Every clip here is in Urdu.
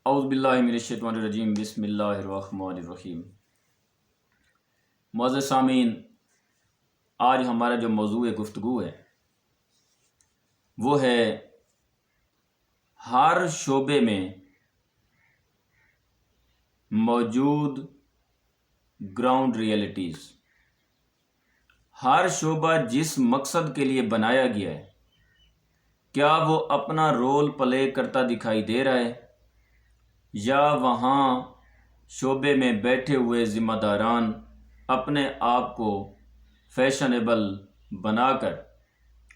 اعوذ باللہ من الشیطان الرجیم، بسم اللہ الرحمن الرحیم۔ معزز سامعین، آج ہمارا جو موضوع گفتگو ہے وہ ہے ہر شعبے میں موجود گراؤنڈ ریئلٹیز۔ ہر شعبہ جس مقصد کے لیے بنایا گیا ہے، کیا وہ اپنا رول پلے کرتا دکھائی دے رہا ہے، یا وہاں شعبے میں بیٹھے ہوئے ذمہ داران اپنے آپ کو فیشنیبل بنا کر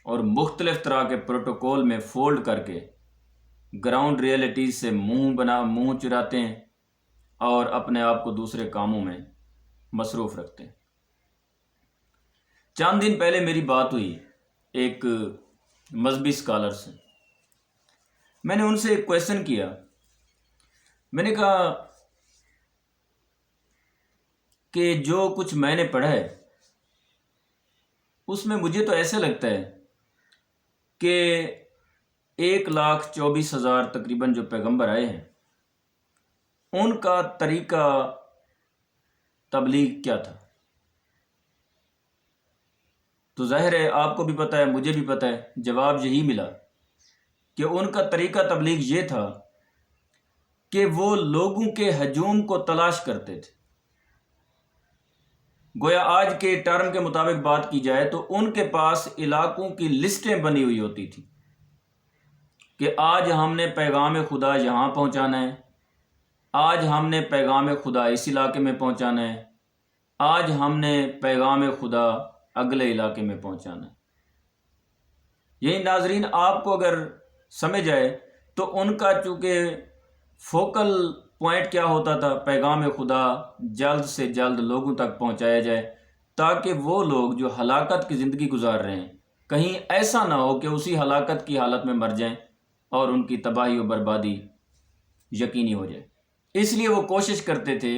اور مختلف طرح کے پروٹوکول میں فولڈ کر کے گراؤنڈ ریئلٹیز سے منہ چراتے ہیں اور اپنے آپ کو دوسرے کاموں میں مصروف رکھتے ہیں۔ چند دن پہلے میری بات ہوئی ایک مذہبی اسکالر سے۔ میں نے ان سے ایک کویشچن کیا، میں نے کہا کہ جو کچھ میں نے پڑھا ہے اس میں مجھے تو ایسے لگتا ہے کہ 1,24,000 تقریباً جو پیغمبر آئے ہیں ان کا طریقہ تبلیغ کیا تھا؟ تو ظاہر ہے آپ کو بھی پتہ ہے، مجھے بھی پتہ ہے، جواب یہی ملا کہ ان کا طریقہ تبلیغ یہ تھا کہ وہ لوگوں کے ہجوم کو تلاش کرتے تھے۔ گویا آج کے ٹرم کے مطابق بات کی جائے تو ان کے پاس علاقوں کی لسٹیں بنی ہوئی ہوتی تھی کہ آج ہم نے پیغام خدا یہاں پہنچانا ہے، آج ہم نے پیغام خدا اس علاقے میں پہنچانا ہے، آج ہم نے پیغام خدا اگلے علاقے میں پہنچانا ہے۔ یہی ناظرین، آپ کو اگر سمجھ آئے تو ان کا چونکہ فوکل پوائنٹ کیا ہوتا تھا، پیغام خدا جلد سے جلد لوگوں تک پہنچایا جائے تاکہ وہ لوگ جو ہلاکت کی زندگی گزار رہے ہیں کہیں ایسا نہ ہو کہ اسی ہلاکت کی حالت میں مر جائیں اور ان کی تباہی و بربادی یقینی ہو جائے۔ اس لیے وہ کوشش کرتے تھے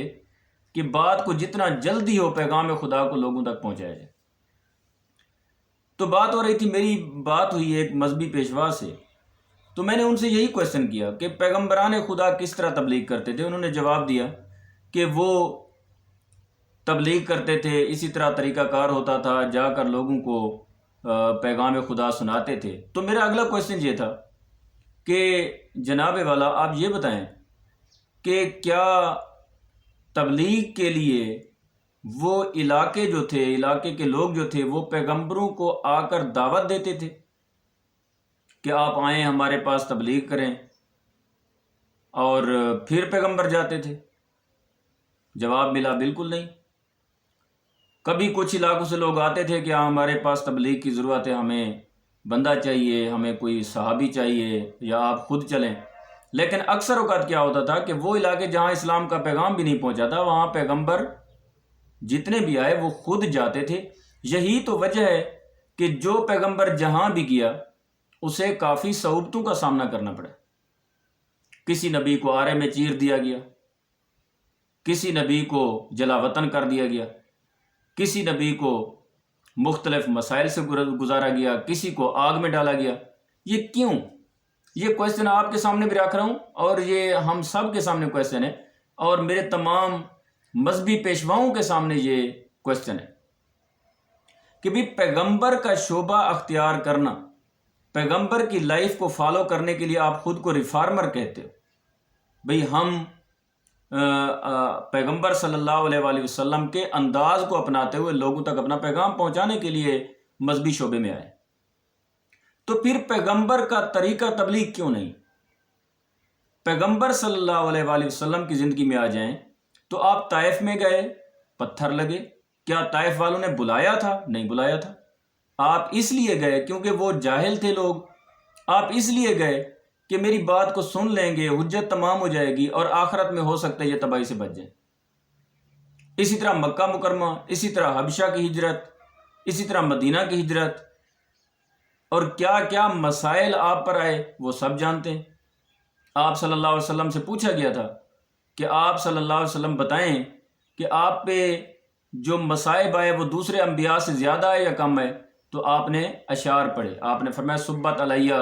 کہ بات کو جتنا جلدی ہو پیغام خدا کو لوگوں تک پہنچایا جائے۔ تو بات ہو رہی تھی، میری بات ہوئی ایک مذہبی پیشوا سے، تو میں نے ان سے یہی کویشچن کیا کہ پیغمبران خدا کس طرح تبلیغ کرتے تھے۔ انہوں نے جواب دیا کہ وہ تبلیغ کرتے تھے، اسی طرح طریقہ کار ہوتا تھا، جا کر لوگوں کو پیغام خدا سناتے تھے۔ تو میرا اگلا کویشچن یہ تھا کہ جناب والا آپ یہ بتائیں کہ کیا تبلیغ کے لیے وہ علاقے جو تھے، علاقے کے لوگ جو تھے، وہ پیغمبروں کو آ کر دعوت دیتے تھے کہ آپ آئیں ہمارے پاس تبلیغ کریں، اور پھر پیغمبر جاتے تھے؟ جواب ملا بالکل نہیں۔ کبھی کچھ علاقوں سے لوگ آتے تھے کہ ہمارے پاس تبلیغ کی ضرورت ہے، ہمیں بندہ چاہیے، ہمیں کوئی صحابی چاہیے، یا آپ خود چلیں۔ لیکن اکثر اوقات کیا ہوتا تھا کہ وہ علاقے جہاں اسلام کا پیغام بھی نہیں پہنچا تھا وہاں پیغمبر جتنے بھی آئے وہ خود جاتے تھے۔ یہی تو وجہ ہے کہ جو پیغمبر جہاں بھی گیا اسے کافی صعوبتوں کا سامنا کرنا پڑا۔ کسی نبی کو آرے میں چیر دیا گیا، کسی نبی کو جلا وطن کر دیا گیا، کسی نبی کو مختلف مسائل سے گزارا گیا، کسی کو آگ میں ڈالا گیا۔ یہ کیوں؟ یہ کویشچن آپ کے سامنے بھی رکھ رہا ہوں، اور یہ ہم سب کے سامنے کویشچن ہے، اور میرے تمام مذہبی پیشواؤں کے سامنے یہ کویشچن ہے کہ بھی پیغمبر کا شعبہ اختیار کرنا، پیغمبر کی لائف کو فالو کرنے کے لیے آپ خود کو ریفارمر کہتے ہو۔ بھئی ہم پیغمبر صلی اللہ علیہ وآلہ وسلم کے انداز کو اپناتے ہوئے لوگوں تک اپنا پیغام پہنچانے کے لیے مذہبی شعبے میں آئے، تو پھر پیغمبر کا طریقہ تبلیغ کیوں نہیں؟ پیغمبر صلی اللہ علیہ وآلہ وسلم کی زندگی میں آ جائیں تو آپ طائف میں گئے، پتھر لگے، کیا طائف والوں نے بلایا تھا؟ نہیں بلایا تھا۔ آپ اس لیے گئے کیونکہ وہ جاہل تھے لوگ، آپ اس لیے گئے کہ میری بات کو سن لیں گے، حجت تمام ہو جائے گی اور آخرت میں ہو سکتا ہے یہ تباہی سے بچ جائیں۔ اسی طرح مکہ مکرمہ، اسی طرح حبشہ کی ہجرت، اسی طرح مدینہ کی ہجرت، اور کیا کیا مسائل آپ پر آئے وہ سب جانتے ہیں۔ آپ صلی اللہ علیہ وسلم سے پوچھا گیا تھا کہ آپ صلی اللہ علیہ وسلم بتائیں کہ آپ پہ جو مصائب آئے وہ دوسرے انبیاء سے زیادہ آئے یا کم آئے؟ تو آپ نے اشعار پڑھے، آپ نے فرمایا سبت علیہ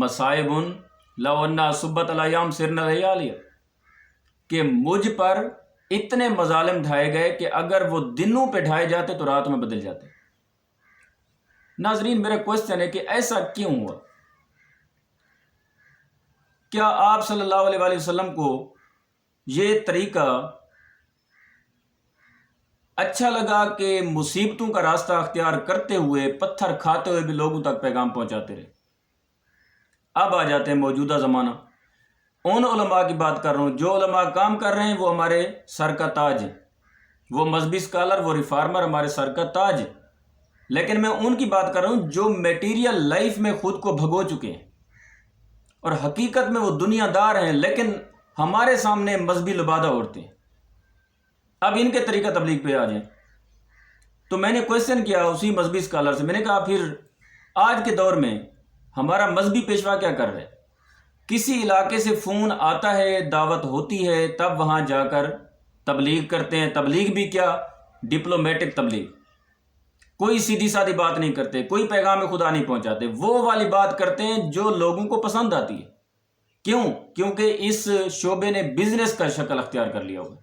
مصائب لو انا سبت علیہم سرنا لیالیہ، کہ مجھ پر اتنے مظالم ڈھائے گئے کہ اگر وہ دنوں پہ ڈھائے جاتے تو رات میں بدل جاتے۔ ناظرین، میرا کوشچن ہے کہ ایسا کیوں ہوا؟ کیا آپ صلی اللہ علیہ وآلہ وسلم کو یہ طریقہ اچھا لگا کہ مصیبتوں کا راستہ اختیار کرتے ہوئے، پتھر کھاتے ہوئے بھی لوگوں تک پیغام پہنچاتے رہے؟ اب آ جاتے ہیں موجودہ زمانہ۔ ان علماء کی بات کر رہا ہوں، جو علماء کام کر رہے ہیں وہ ہمارے سر کا تاج ہے، وہ مذہبی اسکالر، وہ ریفارمر ہمارے سر کا تاج ہے۔ لیکن میں ان کی بات کر رہا ہوں جو میٹیریل لائف میں خود کو بھگو چکے ہیں اور حقیقت میں وہ دنیا دار ہیں، لیکن ہمارے سامنے مذہبی لبادہ اوڑھتے ہیں۔ اب ان کے طریقہ تبلیغ پہ آ جائیں تو میں نے کویسچن کیا اسی مذہبی اسکالر سے، میں نے کہا پھر آج کے دور میں ہمارا مذہبی پیشوا کیا کر رہا ہے؟ کسی علاقے سے فون آتا ہے، دعوت ہوتی ہے، تب وہاں جا کر تبلیغ کرتے ہیں۔ تبلیغ بھی کیا، ڈپلومیٹک تبلیغ، کوئی سیدھی سادھی بات نہیں کرتے، کوئی پیغام خدا نہیں پہنچاتے، وہ والی بات کرتے ہیں جو لوگوں کو پسند آتی ہے۔ کیوں؟ کیونکہ اس شعبے نے بزنس کا شکل اختیار کر لیا ہوگا،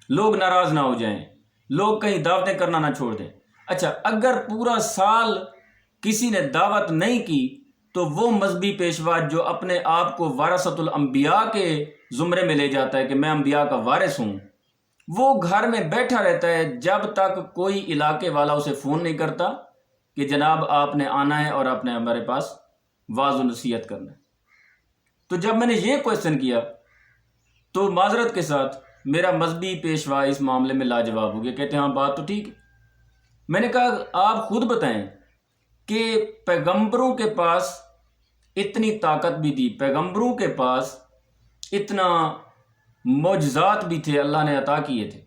لوگ ناراض نہ ہو جائیں، لوگ کہیں دعوتیں کرنا نہ چھوڑ دیں۔ اچھا، اگر پورا سال کسی نے دعوت نہیں کی تو وہ مذہبی پیشوا جو اپنے آپ کو وارثۃ الانبیاء کے زمرے میں لے جاتا ہے کہ میں انبیاء کا وارث ہوں، وہ گھر میں بیٹھا رہتا ہے جب تک کوئی علاقے والا اسے فون نہیں کرتا کہ جناب آپ نے آنا ہے اور آپ نے ہمارے پاس واعظ و نصیحت کرنا ہے۔ تو جب میں نے یہ کویسچن کیا تو معذرت کے ساتھ میرا مذہبی پیشوا اس معاملے میں لاجواب ہو گیا، کہتے ہیں ہاں بات تو ٹھیک ہے۔ میں نے کہا آپ خود بتائیں کہ پیغمبروں کے پاس اتنی طاقت بھی تھی، پیغمبروں کے پاس اتنا معجزات بھی تھے، اللہ نے عطا کیے تھے،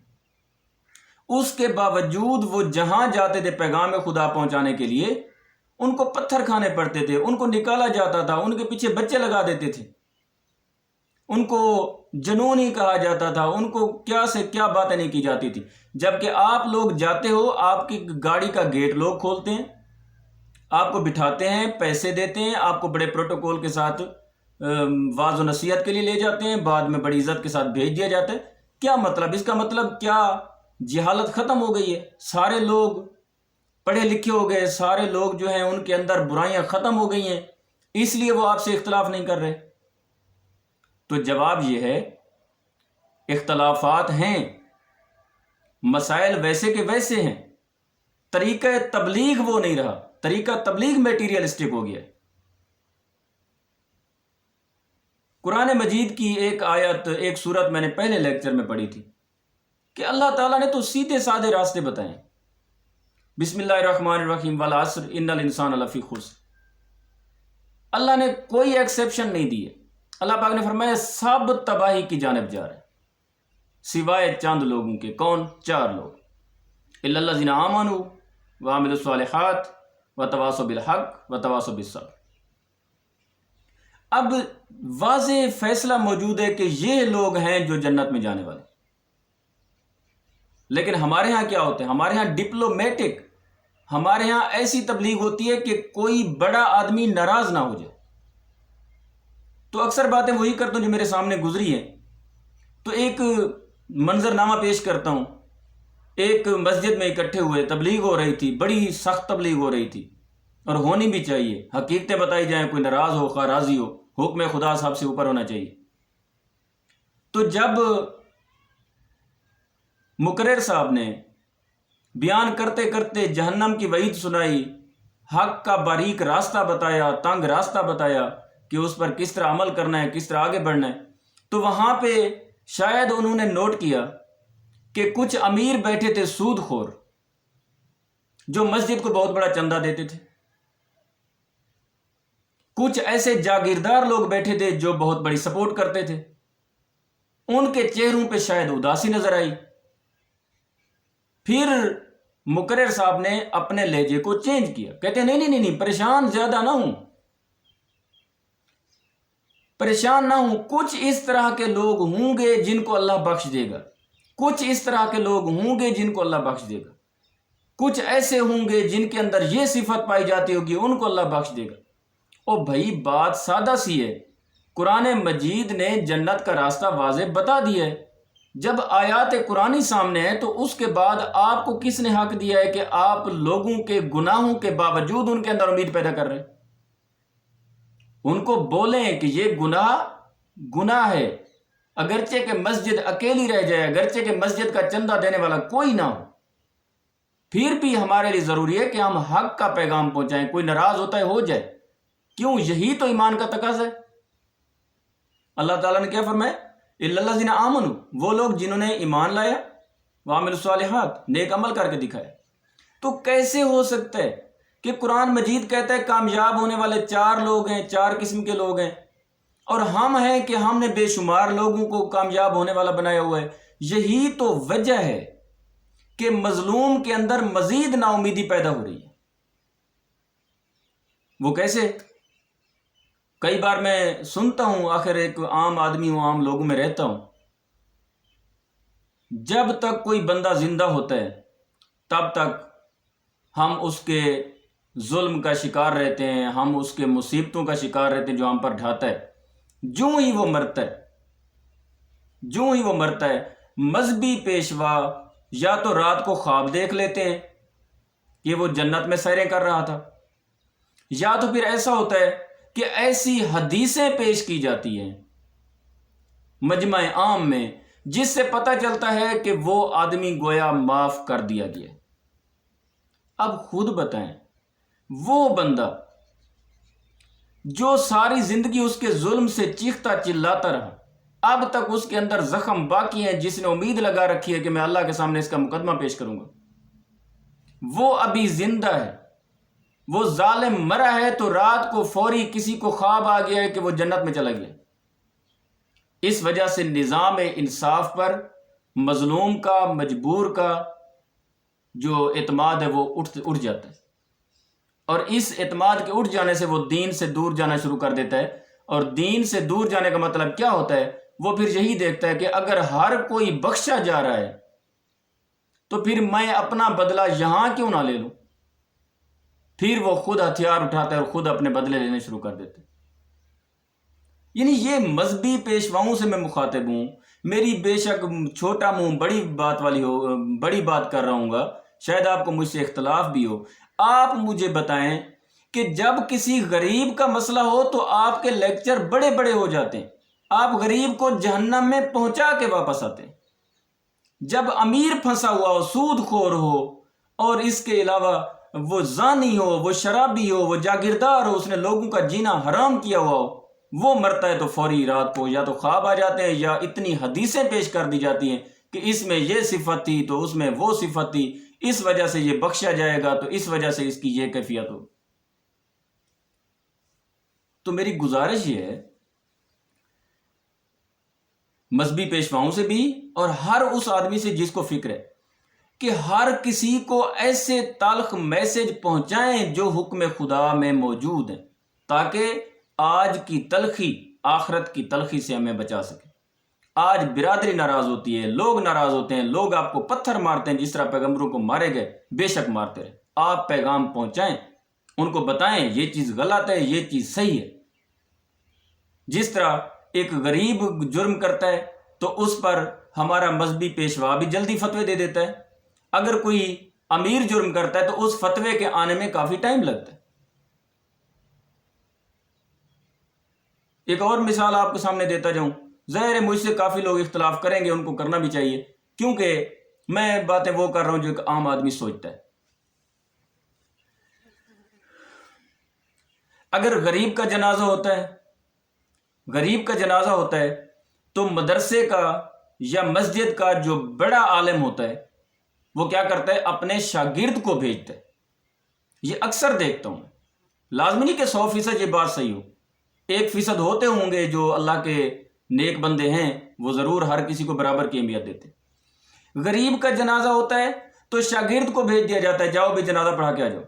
اس کے باوجود وہ جہاں جاتے تھے پیغام خدا پہنچانے کے لیے ان کو پتھر کھانے پڑتے تھے، ان کو نکالا جاتا تھا، ان کے پیچھے بچے لگا دیتے تھے، ان کو جنون ہی کہا جاتا تھا، ان کو کیا سے کیا باتیں نہیں کی جاتی تھی۔ جبکہ آپ لوگ جاتے ہو، آپ کی گاڑی کا گیٹ لوگ کھولتے ہیں، آپ کو بٹھاتے ہیں، پیسے دیتے ہیں، آپ کو بڑے پروٹوکول کے ساتھ واعظ و نصیحت کے لیے لے جاتے ہیں، بعد میں بڑی عزت کے ساتھ بھیج دیا جاتا ہے۔ کیا مطلب؟ اس کا مطلب کیا جہالت ختم ہو گئی ہے؟ سارے لوگ پڑھے لکھے ہو گئے، سارے لوگ جو ہیں ان کے اندر برائیاں ختم ہو گئی ہیں، اس لیے وہ آپ سے اختلاف نہیں کر رہے؟ تو جواب یہ ہے اختلافات ہیں، مسائل ویسے کے ویسے ہیں، طریقہ تبلیغ وہ نہیں رہا، طریقہ تبلیغ میٹیریلسٹک ہو گیا۔ قرآن مجید کی ایک آیت، ایک سورت میں نے پہلے لیکچر میں پڑھی تھی کہ اللہ تعالیٰ نے تو سیدھے سادے راستے بتائے، بسم اللہ الرحمن الرحیم والعصر ان الانسان لفی خسر۔ اللہ نے کوئی ایکسیپشن نہیں دی ہے، اللہ پاک نے فرمایا سب تباہی کی جانب جا رہے ہیں سوائے چند لوگوں کے۔ کون؟ 4 لوگ، الا الذین آمنوا وعملوا الصالحات وتواصوا بالحق وتواصوا بالصبر۔ اب واضح فیصلہ موجود ہے کہ یہ لوگ ہیں جو جنت میں جانے والے۔ لیکن ہمارے ہاں کیا ہوتے ہیں؟ ہمارے ہاں ڈپلومیٹک، ہمارے ہاں ایسی تبلیغ ہوتی ہے کہ کوئی بڑا آدمی ناراض نہ ہو جائے۔ تو اکثر باتیں وہی کرتا ہوں جو میرے سامنے گزری ہیں۔ تو ایک منظر نامہ پیش کرتا ہوں، ایک مسجد میں اکٹھے ہوئے، تبلیغ ہو رہی تھی، بڑی سخت تبلیغ ہو رہی تھی، اور ہونی بھی چاہیے، حقیقتیں بتائی جائیں، کوئی ناراض ہو خواہ راضی ہو، حکم خدا صاحب سے اوپر ہونا چاہیے۔ تو جب مقرر صاحب نے بیان کرتے کرتے جہنم کی وعید سنائی، حق کا باریک راستہ بتایا، تنگ راستہ بتایا کہ اس پر کس طرح عمل کرنا ہے، کس طرح آگے بڑھنا ہے، تو وہاں پہ شاید انہوں نے نوٹ کیا کہ کچھ امیر بیٹھے تھے سود خور، جو مسجد کو بہت بڑا چندہ دیتے تھے، کچھ ایسے جاگیردار لوگ بیٹھے تھے جو بہت بڑی سپورٹ کرتے تھے۔ ان کے چہروں پہ شاید اداسی نظر آئی۔ پھر مقرر صاحب نے اپنے لہجے کو چینج کیا، کہتے ہیں نہیں پریشان زیادہ نہ ہوں، پریشان نہ ہوں، کچھ اس طرح کے لوگ ہوں گے جن کو اللہ بخش دے گا، کچھ اس طرح کے لوگ ہوں گے جن کو اللہ بخش دے گا، کچھ ایسے ہوں گے جن کے اندر یہ صفت پائی جاتی ہوگی ان کو اللہ بخش دے گا۔ او بھائی بات سادہ سی ہے، قرآن مجید نے جنت کا راستہ واضح بتا دیا ہے۔ جب آیات قرآنی سامنے ہے تو اس کے بعد آپ کو کس نے حق دیا ہے کہ آپ لوگوں کے گناہوں کے باوجود ان کے اندر امید پیدا کر رہے ہیں؟ ان کو بولیں کہ یہ گناہ ہے، اگرچہ کہ مسجد اکیلی رہ جائے، اگرچہ کہ مسجد کا چندہ دینے والا کوئی نہ ہو، پھر بھی ہمارے لیے ضروری ہے کہ ہم حق کا پیغام پہنچائیں۔ کوئی ناراض ہوتا ہے ہو جائے، کیوں؟ یہی تو ایمان کا تقاضا ہے۔ اللہ تعالیٰ نے کیا فرمایا؟ الا الذین آمنوا، وہ لوگ جنہوں نے ایمان لایا، وعملوا الصالحات، نیک عمل کر کے دکھایا۔ تو کیسے ہو سکتا ہے کہ قرآن مجید کہتا ہے کامیاب ہونے والے 4 لوگ ہیں، 4 قسم کے لوگ ہیں، اور ہم ہیں کہ ہم نے بے شمار لوگوں کو کامیاب ہونے والا بنایا ہوا ہے؟ یہی تو وجہ ہے کہ مظلوم کے اندر مزید نا امیدی پیدا ہو رہی ہے۔ وہ کیسے؟ کئی بار میں سنتا ہوں، آخر ایک عام آدمی ہوں، عام لوگوں میں رہتا ہوں، جب تک کوئی بندہ زندہ ہوتا ہے تب تک ہم اس کے ظلم کا شکار رہتے ہیں، ہم اس کے مصیبتوں کا شکار رہتے ہیں جو ہم پر ڈھاتا ہے۔ جوں ہی وہ مرتا ہے مذہبی پیشوا یا تو رات کو خواب دیکھ لیتے ہیں کہ وہ جنت میں سیریں کر رہا تھا، یا تو پھر ایسا ہوتا ہے کہ ایسی حدیثیں پیش کی جاتی ہیں مجمع عام میں جس سے پتہ چلتا ہے کہ وہ آدمی گویا معاف کر دیا گیا۔ اب خود بتائیں، وہ بندہ جو ساری زندگی اس کے ظلم سے چیختا چلاتا رہا، اب تک اس کے اندر زخم باقی ہیں، جس نے امید لگا رکھی ہے کہ میں اللہ کے سامنے اس کا مقدمہ پیش کروں گا، وہ ابھی زندہ ہے، وہ ظالم مرا ہے تو رات کو فوری کسی کو خواب آ گیا ہے کہ وہ جنت میں چلا گیا۔ اس وجہ سے نظام انصاف پر مظلوم کا، مجبور کا جو اعتماد ہے وہ اٹھ جاتا ہے، اور اس اعتماد کے اٹھ جانے سے وہ دین سے دور جانا شروع کر دیتا ہے۔ اور دین سے دور جانے کا مطلب کیا ہوتا ہے؟ وہ پھر یہی دیکھتا ہے کہ اگر ہر کوئی بخشا جا رہا ہے تو پھر میں اپنا بدلہ یہاں کیوں نہ لے لوں؟ پھر وہ خود ہتھیار اٹھاتا ہے اور خود اپنے بدلے لینے شروع کر دیتے ہیں۔ یعنی یہ مذہبی پیشواؤں سے میں مخاطب ہوں، میری بے شک چھوٹا منہ بڑی بات کر رہا ہوں گا، شاید آپ کو مجھ سے اختلاف بھی ہو۔ آپ مجھے بتائیں کہ جب کسی غریب کا مسئلہ ہو تو آپ کے لیکچر بڑے بڑے ہو جاتے ہیں، آپ غریب کو جہنم میں پہنچا کے واپس آتے ہیں۔ جب امیر پھنسا ہوا ہو، سود خور ہو، اور اس کے علاوہ وہ زانی ہو، وہ شرابی ہو، وہ جاگیردار ہو، اس نے لوگوں کا جینا حرام کیا ہوا ہو، وہ مرتا ہے تو فوری رات کو یا تو خواب آ جاتے ہیں یا اتنی حدیثیں پیش کر دی جاتی ہیں کہ اس میں یہ صفت تھی تو اس میں وہ صفت تھی، اس وجہ سے یہ بخشا جائے گا تو اس وجہ سے اس کی یہ کیفیت ہو۔ تو میری گزارش یہ ہے مذہبی پیشواؤں سے بھی اور ہر اس آدمی سے جس کو فکر ہے کہ ہر کسی کو ایسے تلخ میسج پہنچائیں جو حکم خدا میں موجود ہیں، تاکہ آج کی تلخی آخرت کی تلخی سے ہمیں بچا سکے۔ آج برادری ناراض ہوتی ہے، لوگ ناراض ہوتے ہیں، لوگ آپ کو پتھر مارتے ہیں جس طرح پیغمبروں کو مارے گئے، بے شک مارتے رہے۔ آپ پیغام پہنچائیں، ان کو بتائیں یہ چیز غلط ہے، یہ چیز صحیح ہے۔ جس طرح ایک غریب جرم کرتا ہے تو اس پر ہمارا مذہبی پیشوا بھی جلدی فتوے دے دیتا ہے، اگر کوئی امیر جرم کرتا ہے تو اس فتوے کے آنے میں کافی ٹائم لگتا ہے۔ ایک اور مثال آپ کے سامنے دیتا جاؤں، ظاہر ہے مجھ سے کافی لوگ اختلاف کریں گے، ان کو کرنا بھی چاہیے، کیونکہ میں باتیں وہ کر رہا ہوں جو ایک عام آدمی سوچتا ہے۔ اگر غریب کا جنازہ ہوتا ہے تو مدرسے کا یا مسجد کا جو بڑا عالم ہوتا ہے وہ کیا کرتا ہے؟ اپنے شاگرد کو بھیجتا ہے۔ یہ اکثر دیکھتا ہوں، لازمی نہیں کہ 100% یہ بات صحیح ہو، 1% ہوتے ہوں گے جو اللہ کے نیک بندے ہیں، وہ ضرور ہر کسی کو برابر کی اہمیت دیتے۔ غریب کا جنازہ ہوتا ہے تو شاگرد کو بھیج دیا جاتا ہے، جاؤ بھی جنازہ پڑھا کے آ جاؤ،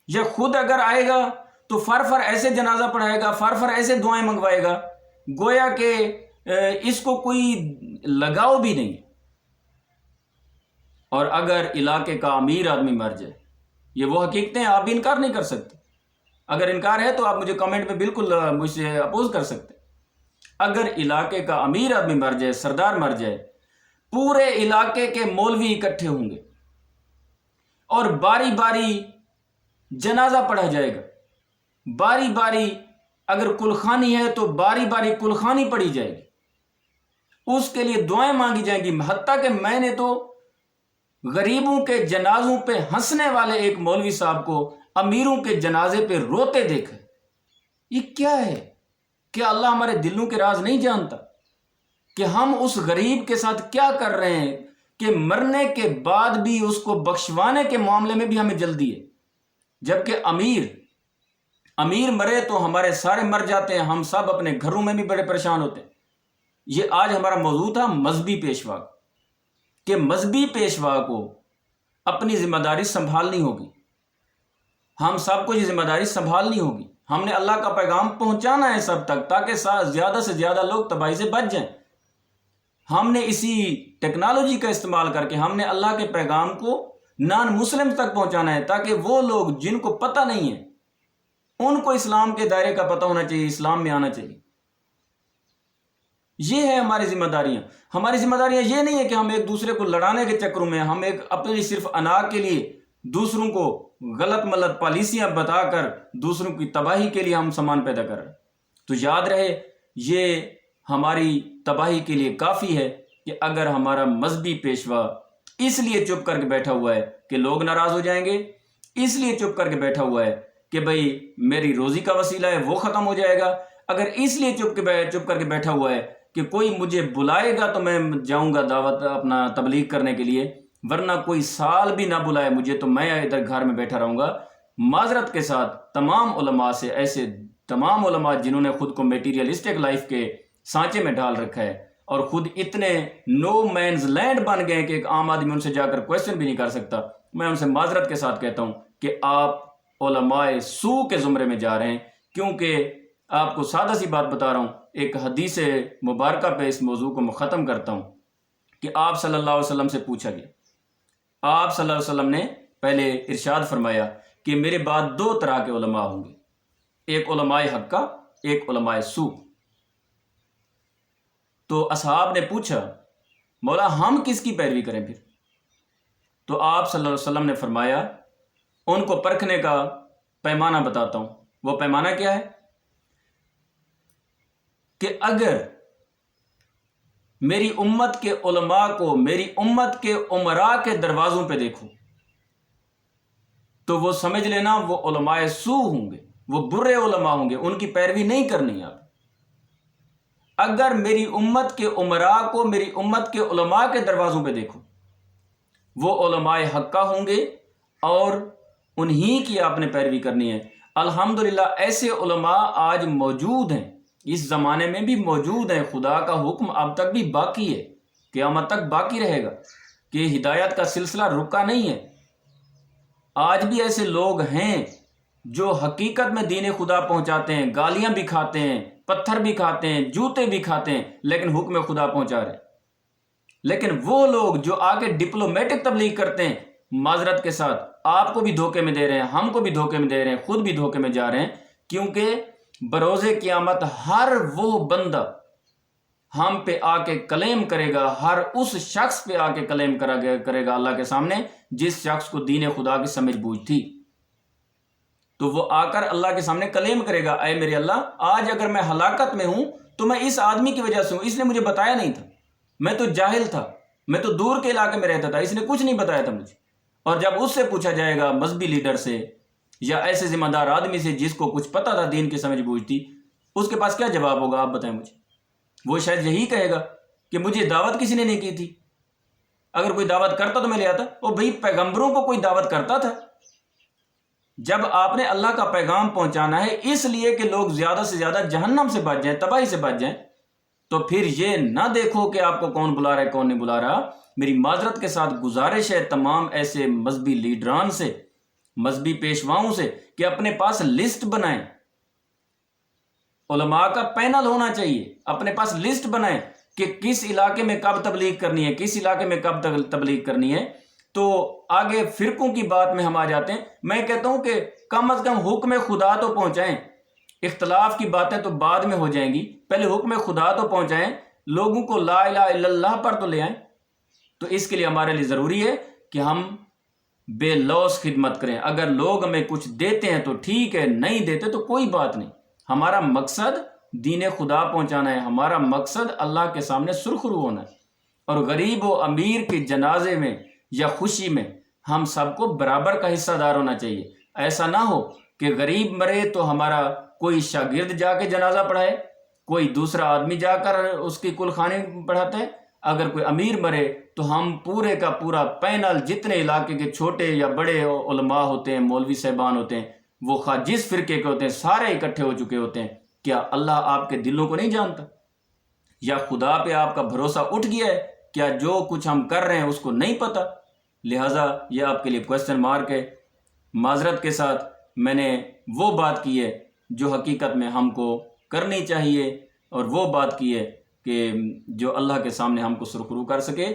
یا خود اگر آئے گا تو فر ایسے جنازہ پڑھائے گا، فر ایسے دعائیں منگوائے گا، گویا کہ اس کو کوئی لگاؤ بھی نہیں۔ اور اگر علاقے کا امیر آدمی مر جائے، یہ وہ حقیقتیں آپ بھی انکار نہیں کر سکتے، اگر انکار ہے تو آپ مجھے کمنٹ میں بالکل مجھ سے اپوز کر سکتے ہیں۔ اگر علاقے کا امیر آدمی مر جائے، سردار مر جائے، پورے علاقے کے مولوی اکٹھے ہوں گے اور باری باری جنازہ پڑھا جائے گا، باری باری اگر کلخانی ہے تو باری باری کلخانی پڑھی جائے گی، اس کے لیے دعائیں مانگی جائیں گی۔ حتیٰ کہ میں نے تو غریبوں کے جنازوں پہ ہنسنے والے ایک مولوی صاحب کو امیروں کے جنازے پہ روتے دیکھا۔ یہ کیا ہے؟ کیا اللہ ہمارے دلوں کے راز نہیں جانتا کہ ہم اس غریب کے ساتھ کیا کر رہے ہیں کہ مرنے کے بعد بھی اس کو بخشوانے کے معاملے میں بھی ہمیں جلدی ہے، جبکہ امیر مرے تو ہمارے سارے مر جاتے ہیں، ہم سب اپنے گھروں میں بھی بڑے پریشان ہوتے ہیں۔ یہ آج ہمارا موضوع تھا مذہبی پیشوا کہ مذہبی پیشوا کو اپنی ذمہ داری سنبھالنی ہوگی، ہم سب کو یہ ذمہ داری سنبھالنی ہوگی۔ ہم نے اللہ کا پیغام پہنچانا ہے سب تک تاکہ زیادہ سے زیادہ لوگ تباہی سے بچ جائیں۔ ہم نے اسی ٹیکنالوجی کا استعمال کر کے ہم نے اللہ کے پیغام کو نان مسلم تک پہنچانا ہے تاکہ وہ لوگ جن کو پتہ نہیں ہے ان کو اسلام کے دائرے کا پتہ ہونا چاہیے، اسلام میں آنا چاہیے۔ یہ ہے ہماری ذمہ داریاں۔ ہماری ذمہ داریاں یہ نہیں ہے کہ ہم ایک دوسرے کو لڑانے کے چکروں میں ہم ایک اپنی صرف انا کے لیے دوسروں کو غلط ملت پالیسیاں بتا کر دوسروں کی تباہی کے لیے ہم سامان پیدا کر رہے ہیں۔ تو یاد رہے یہ ہماری تباہی کے لیے کافی ہے کہ اگر ہمارا مذہبی پیشوا اس لیے چپ کر کے بیٹھا ہوا ہے کہ لوگ ناراض ہو جائیں گے، اس لیے چپ کر کے بیٹھا ہوا ہے کہ بھئی میری روزی کا وسیلہ ہے وہ ختم ہو جائے گا، اگر اس لیے چپ کر کے بیٹھا ہوا ہے کہ کوئی مجھے بلائے گا تو میں جاؤں گا دعوت اپنا تبلیغ کرنے کے لیے، ورنہ کوئی سال بھی نہ بلائے مجھے تو میں ادھر گھر میں بیٹھا رہوں گا، معذرت کے ساتھ تمام علماء سے، ایسے تمام علماء جنہوں نے خود کو میٹیریلسٹک لائف کے سانچے میں ڈال رکھا ہے اور خود اتنے نو مینز لینڈ بن گئے کہ ایک عام آدمی ان سے جا کر کویسچن بھی نہیں کر سکتا، میں ان سے معذرت کے ساتھ کہتا ہوں کہ آپ علماء سو کے زمرے میں جا رہے ہیں، کیونکہ آپ کو سادہ سی بات بتا رہا ہوں۔ ایک حدیث مبارکہ پہ اس موضوع کو میں ختم کرتا ہوں کہ آپ صلی اللہ علیہ وسلم سے پوچھا گیا، آپ صلی اللہ علیہ وسلم نے پہلے ارشاد فرمایا کہ میرے بعد دو طرح کے علماء ہوں گے، ایک علماء حقہ، ایک علماء سو۔ تو اصحاب نے پوچھا مولا ہم کس کی پیروی کریں پھر؟ تو آپ صلی اللہ علیہ وسلم نے فرمایا ان کو پرکھنے کا پیمانہ بتاتا ہوں۔ وہ پیمانہ کیا ہے کہ اگر میری امت کے علماء کو میری امت کے امراء کے دروازوں پہ دیکھو تو وہ سمجھ لینا وہ علماء سو ہوں گے، وہ برے علماء ہوں گے، ان کی پیروی نہیں کرنی آپ۔ اگر میری امت کے امراء کو میری امت کے علماء کے دروازوں پہ دیکھو وہ علماء حقہ ہوں گے اور انہی کی آپ نے پیروی کرنی ہے۔ الحمدللہ ایسے علماء آج موجود ہیں، اس زمانے میں بھی موجود ہیں، خدا کا حکم اب تک بھی باقی ہے، قیامت تک باقی رہے گا کہ ہدایت کا سلسلہ رکا نہیں ہے۔ آج بھی ایسے لوگ ہیں جو حقیقت میں دین خدا پہنچاتے ہیں، گالیاں بھی کھاتے ہیں، پتھر بھی کھاتے ہیں، جوتے بھی کھاتے ہیں، لیکن حکم خدا پہنچا رہے ہیں۔ لیکن وہ لوگ جو آگے ڈپلومیٹک تبلیغ کرتے ہیں، معذرت کے ساتھ آپ کو بھی دھوکے میں دے رہے ہیں، ہم کو بھی دھوکے میں دے رہے ہیں، خود بھی دھوکے میں جا رہے ہیں، کیونکہ بروز قیامت ہر وہ بندہ ہم پہ آ کے کلیم کرے گا، ہر اس شخص پہ آ کے کلیم کرے گا اللہ کے سامنے جس شخص کو دین خدا کی سمجھ بوجھ تھی، تو وہ آ کر اللہ کے سامنے کلیم کرے گا، اے میرے اللہ آج اگر میں ہلاکت میں ہوں تو میں اس آدمی کی وجہ سے ہوں، اس نے مجھے بتایا نہیں تھا، میں تو جاہل تھا، میں تو دور کے علاقے میں رہتا تھا، اس نے کچھ نہیں بتایا تھا مجھے۔ اور جب اس سے پوچھا جائے گا مذہبی لیڈر سے یا ایسے ذمہ دار آدمی سے جس کو کچھ پتہ تھا دین کی سمجھ بوجھ تھی، اس کے پاس کیا جواب ہوگا آپ بتائیں مجھے؟ وہ شاید یہی کہے گا کہ مجھے دعوت کسی نے نہیں کی تھی، اگر کوئی دعوت کرتا تو میں لے آتا۔ اور بھئی پیغمبروں کو کوئی دعوت کرتا تھا؟ جب آپ نے اللہ کا پیغام پہنچانا ہے اس لیے کہ لوگ زیادہ سے زیادہ جہنم سے بچ جائیں، تباہی سے بچ جائیں، تو پھر یہ نہ دیکھو کہ آپ کو کون بلا رہا ہے کون نہیں بلا رہا۔ میری معذرت کے ساتھ گزارش ہے تمام ایسے مذہبی لیڈران سے، مذہبی پیشواؤں سے کہ اپنے پاس لسٹ بنائیں، علماء کا پینل ہونا چاہیے، اپنے پاس لسٹ بنائیں کہ کس علاقے میں کب تبلیغ کرنی ہے، کس علاقے میں کب تبلیغ کرنی ہے۔ تو آگے فرقوں کی بات میں ہم آ جاتے ہیں۔ میں کہتا ہوں کہ کم از کم حکم خدا تو پہنچائیں. اختلاف کی باتیں تو بعد میں ہو جائیں گی، پہلے حکم خدا تو پہنچائیں، لوگوں کو لا الہ الا اللہ پر تو لے آئیں. تو اس کے لیے ہمارے لیے ضروری ہے کہ ہم بے لوث خدمت کریں. اگر لوگ ہمیں کچھ دیتے ہیں تو ٹھیک ہے، نہیں دیتے تو کوئی بات نہیں. ہمارا مقصد دین خدا پہنچانا ہے، ہمارا مقصد اللہ کے سامنے سرخرو ہونا ہے. اور غریب و امیر کے جنازے میں یا خوشی میں ہم سب کو برابر کا حصہ دار ہونا چاہیے. ایسا نہ ہو کہ غریب مرے تو ہمارا کوئی شاگرد جا کے جنازہ پڑھائے، کوئی دوسرا آدمی جا کر اس کی کل خانی پڑھاتا ہے. اگر کوئی امیر مرے تو ہم پورے کا پورا پینل، جتنے علاقے کے چھوٹے یا بڑے علماء ہوتے ہیں، مولوی صاحبان ہوتے ہیں، وہ خواہ جس فرقے کے ہوتے ہیں، سارے اکٹھے ہو چکے ہوتے ہیں. کیا اللہ آپ کے دلوں کو نہیں جانتا؟ یا خدا پہ آپ کا بھروسہ اٹھ گیا ہے؟ کیا جو کچھ ہم کر رہے ہیں اس کو نہیں پتہ؟ لہٰذا یہ آپ کے لیے کوشچن مارک ہے. معذرت کے ساتھ میں نے وہ بات کی ہے جو حقیقت میں ہم کو کرنی چاہیے، اور وہ بات کی ہے کہ جو اللہ کے سامنے ہم کو سرخرو کر سکے.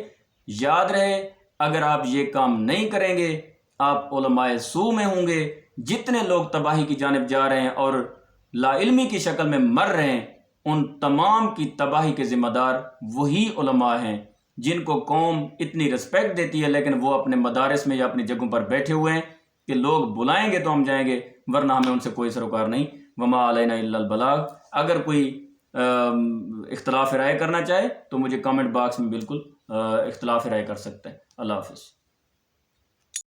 یاد رہے، اگر آپ یہ کام نہیں کریں گے آپ علماء سو میں ہوں گے. جتنے لوگ تباہی کی جانب جا رہے ہیں اور لا علمی کی شکل میں مر رہے ہیں، ان تمام کی تباہی کے ذمہ دار وہی علماء ہیں جن کو قوم اتنی رسپیکٹ دیتی ہے، لیکن وہ اپنے مدارس میں یا اپنی جگہوں پر بیٹھے ہوئے ہیں کہ لوگ بلائیں گے تو ہم جائیں گے، ورنہ ہمیں ان سے کوئی سروکار نہیں. وما علینا الا البلاغ. اگر کوئی اختلاف رائے کرنا چاہے تو مجھے کامنٹ باکس میں بالکل اختلاف رائے کر سکتے ہیں. اللہ حافظ.